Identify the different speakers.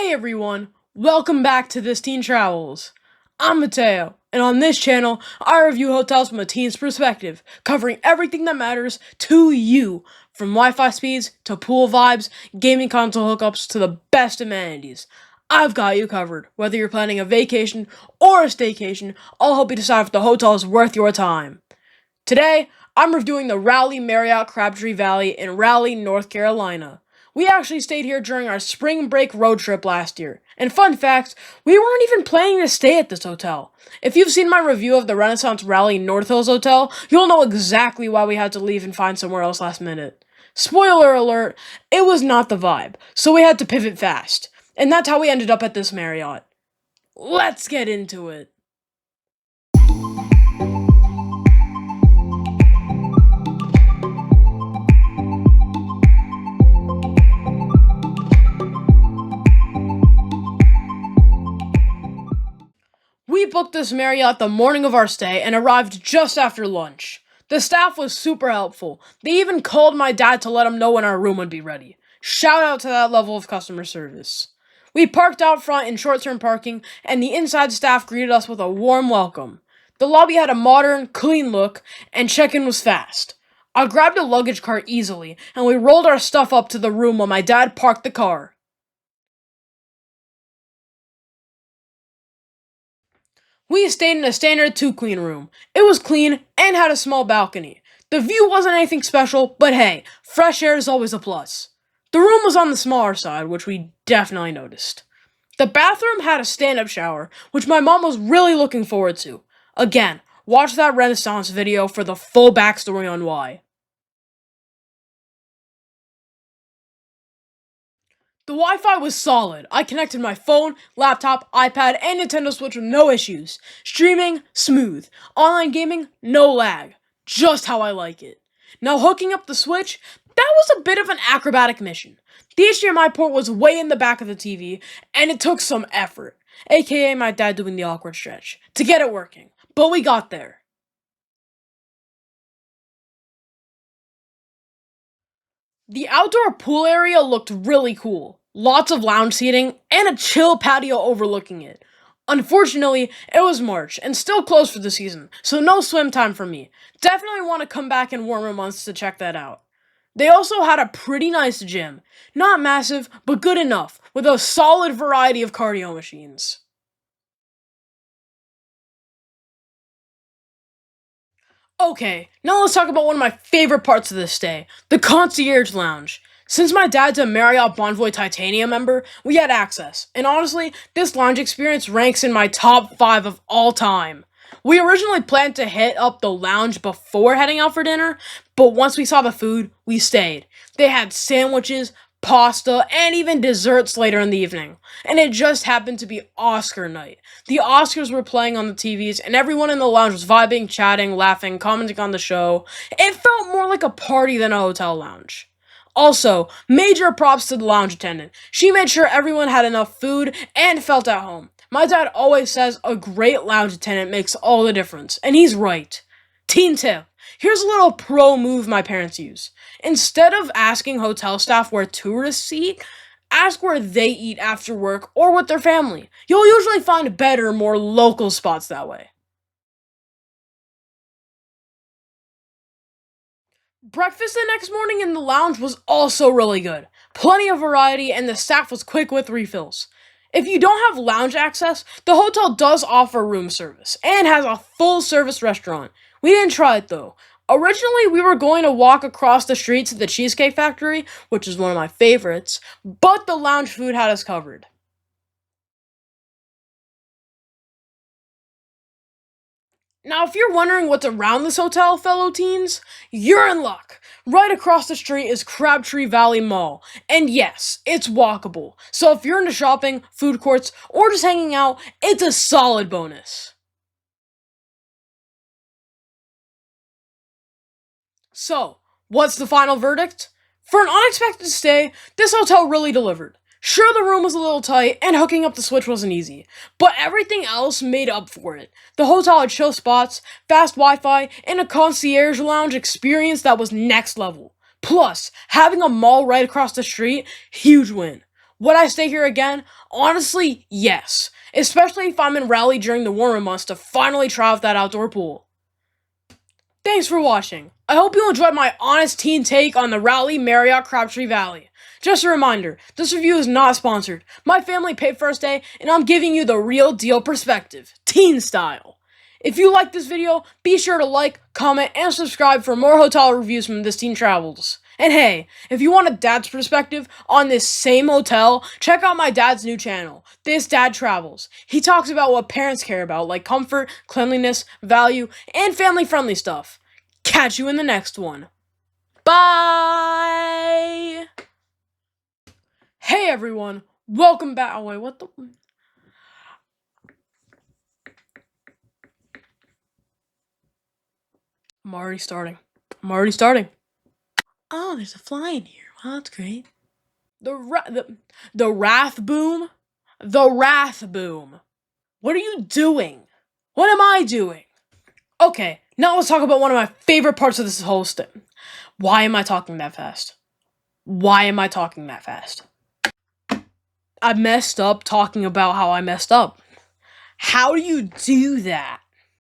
Speaker 1: Hey everyone, welcome back to This Teen Travelz. I'm Mateo, and on this channel, I review hotels from a teen's perspective, covering everything that matters to you, from Wi-Fi speeds to pool vibes, gaming console hookups to the best amenities. I've got you covered. Whether you're planning a vacation or a staycation, I'll help you decide if the hotel is worth your time. Today, I'm reviewing the Raleigh Marriott Crabtree Valley in Raleigh, North Carolina. We actually stayed here during our spring break road trip last year. And fun fact, we weren't even planning to stay at this hotel. If you've seen my review of the Renaissance Raleigh North Hills Hotel, you'll know exactly why we had to leave and find somewhere else last minute. Spoiler alert, it was not the vibe, so we had to pivot fast. And that's how we ended up at this Marriott. Let's get into it. We booked this Marriott the morning of our stay and arrived just after lunch. The staff was super helpful. They even called my dad to let him know when our room would be ready. Shout out to that level of customer service. We parked out front in short-term parking, and the inside staff greeted us with a warm welcome. The lobby had a modern, clean look, and check-in was fast. I grabbed a luggage cart easily, and we rolled our stuff up to the room while my dad parked the car. We stayed in a standard 2-queen room. It was clean and had a small balcony. The view wasn't anything special, but hey, fresh air is always a plus. The room was on the smaller side, which we definitely noticed. The bathroom had a stand-up shower, which my mom was really looking forward to. Again, watch that Renaissance video for the full backstory on why. The Wi-Fi was solid. I connected my phone, laptop, iPad, and Nintendo Switch with no issues. Streaming, smooth. Online gaming, no lag. Just how I like it. Now hooking up the Switch, that was a bit of an acrobatic mission. The HDMI port was way in the back of the TV, and it took some effort, aka my dad doing the awkward stretch, to get it working. But we got there. The outdoor pool area looked really cool. Lots of lounge seating, and a chill patio overlooking it. Unfortunately, it was March, and still closed for the season, so no swim time for me. Definitely want to come back in warmer months to check that out. They also had a pretty nice gym. Not massive, but good enough, with a solid variety of cardio machines. Okay, now let's talk about one of my favorite parts of this stay, the Concierge Lounge. Since my dad's a Marriott Bonvoy Titanium member, we had access, and honestly, this lounge experience ranks in my top 5 of all time. We originally planned to hit up the lounge before heading out for dinner, but once we saw the food, we stayed. They had sandwiches, pasta, and even desserts later in the evening. And it just happened to be Oscar night. The Oscars were playing on the TVs, and everyone in the lounge was vibing, chatting, laughing, commenting on the show. It felt more like a party than a hotel lounge. Also, major props to the lounge attendant. She made sure everyone had enough food and felt at home. My dad always says a great lounge attendant makes all the difference, and he's right. Teen tip. Here's a little pro move my parents use. Instead of asking hotel staff where tourists eat, ask where they eat after work or with their family. You'll usually find better, more local spots that way. Breakfast the next morning in the lounge was also really good. Plenty of variety, and the staff was quick with refills. If you don't have lounge access, the hotel does offer room service and has a full service restaurant. We didn't try it though. Originally, we were going to walk across the street to the Cheesecake Factory, which is one of my favorites, but the lounge food had us covered. Now, if you're wondering what's around this hotel, fellow teens, you're in luck. Right across the street is Crabtree Valley Mall, and yes, it's walkable. So if you're into shopping, food courts, or just hanging out, it's a solid bonus. So, what's the final verdict? For an unexpected stay, this hotel really delivered. Sure, the room was a little tight, and hooking up the Switch wasn't easy, but everything else made up for it. The hotel had chill spots, fast Wi-Fi, and a concierge lounge experience that was next level. Plus, having a mall right across the street, huge win. Would I stay here again? Honestly, yes. Especially if I'm in Raleigh during the warmer months to finally try out that outdoor pool. Thanks for watching. I hope you enjoyed my honest teen take on the Raleigh Marriott Crabtree Valley. Just a reminder, this review is not sponsored. My family paid for a stay, and I'm giving you the real deal perspective, teen style. If you like this video, be sure to like, comment, and subscribe for more hotel reviews from This Teen Travelz. And hey, if you want a dad's perspective on this same hotel, check out my dad's new channel, This Dad Travelz. He talks about what parents care about, like comfort, cleanliness, value, and family-friendly stuff. Catch you in the next one. Bye! Hey everyone, welcome back. Oh wait, what the... I'm already starting. Oh, there's a fly in here. Well, that's great. The wrath boom? The wrath boom. What are you doing? What am I doing? Okay, now let's talk about one of my favorite parts of this whole step. Why am I talking that fast? I messed up talking about how I messed up. How do you do that?